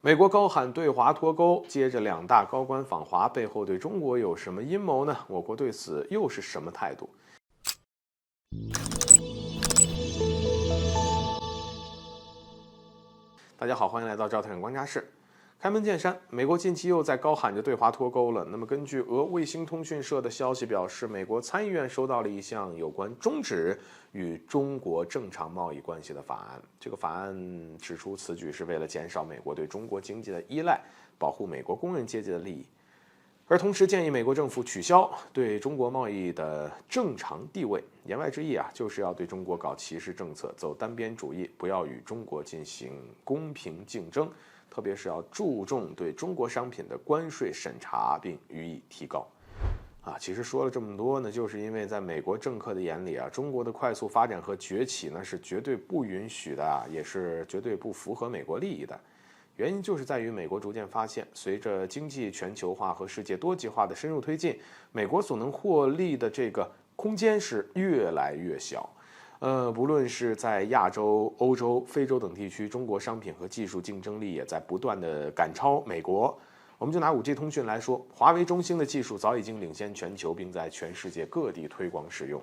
美国高喊对华脱钩，接着两大高官访华，背后对中国有什么阴谋呢？我国对此又是什么态度？大家好，欢迎来到赵太阳观察室。开门见山，美国近期又在高喊着对华脱钩了。那么，根据俄卫星通讯社的消息表示，美国参议院收到了一项有关终止与中国正常贸易关系的法案。这个法案指出，此举是为了减少美国对中国经济的依赖，保护美国工人阶级的利益。而同时建议美国政府取消对中国贸易的正常地位，言外之意就是要对中国搞歧视政策，走单边主义，不要与中国进行公平竞争，特别是要注重对中国商品的关税审查，并予以提高。其实说了这么多呢，就是因为在美国政客的眼里中国的快速发展和崛起呢是绝对不允许的，也是绝对不符合美国利益的。原因就是在于美国逐渐发现，随着经济全球化和世界多极化的深入推进，美国所能获利的这个空间是越来越小。不论是在亚洲、欧洲、非洲等地区，中国商品和技术竞争力也在不断的赶超美国。我们就拿 5G 通讯来说，华为、中兴的技术早已经领先全球，并在全世界各地推广使用。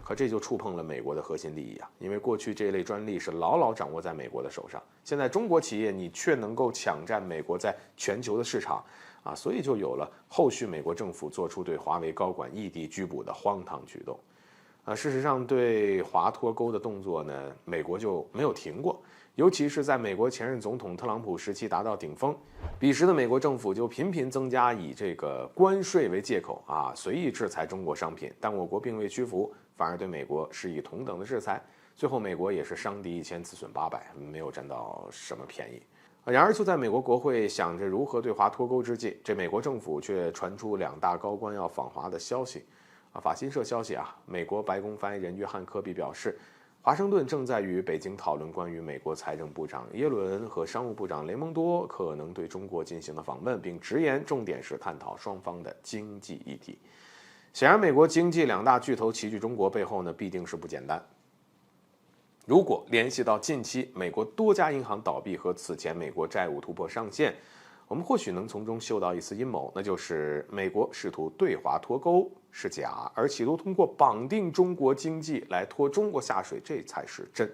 可这就触碰了美国的核心利益因为过去这一类专利是牢牢掌握在美国的手上，现在中国企业你却能够抢占美国在全球的市场所以就有了后续美国政府做出对华为高管异地拘捕的荒唐举动。事实上，对华脱钩的动作呢，美国就没有停过。尤其是在美国前任总统特朗普时期达到顶峰，彼时的美国政府就频频增加以这个关税为借口随意制裁中国商品，但我国并未屈服，反而对美国施以同等的制裁。最后，美国也是伤敌1000，自损800，没有占到什么便宜。然而，就在美国国会想着如何对华脱钩之际，这美国政府却传出两大高官要访华的消息。法新社消息美国白宫发言人约翰科比表示，华盛顿正在与北京讨论关于美国财政部长耶伦和商务部长雷蒙多可能对中国进行的访问，并直言重点是探讨双方的经济议题。显然，美国经济两大巨头齐聚中国背后呢，必定是不简单。如果联系到近期美国多家银行倒闭和此前美国债务突破上限，我们或许能从中嗅到一丝阴谋，那就是美国试图对华脱钩是假，而企图通过绑定中国经济来拖中国下水，这才是真。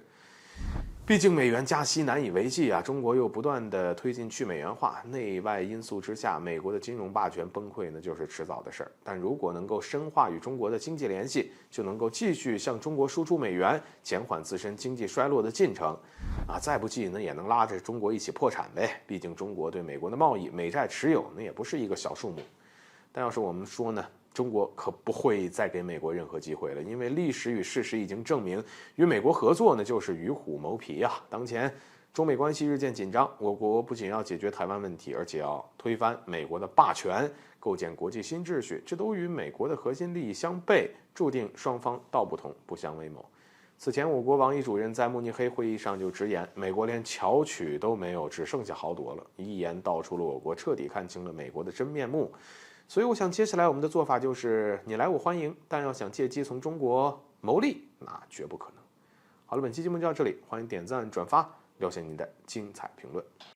毕竟美元加息难以为继中国又不断的推进去美元化，内外因素之下，美国的金融霸权崩溃呢就是迟早的事儿。但如果能够深化与中国的经济联系，就能够继续向中国输出美元，减缓自身经济衰落的进程再不济呢也能拉着中国一起破产呗。毕竟中国对美国的贸易美债持有那也不是一个小数目。但要是我们说呢，中国可不会再给美国任何机会了，因为历史与事实已经证明，与美国合作呢就是与虎谋皮当前中美关系日渐紧张，我国不仅要解决台湾问题，而且要推翻美国的霸权，构建国际新秩序，这都与美国的核心利益相悖，注定双方道不同，不相为谋。此前，我国王毅主任在慕尼黑会议上就直言，美国连巧取都没有，只剩下豪夺了，一言道出了我国彻底看清了美国的真面目。所以我想接下来我们的做法就是你来我欢迎，但要想借机从中国牟利，那绝不可能。好了，本期节目就到这里，欢迎点赞转发，留下您的精彩评论。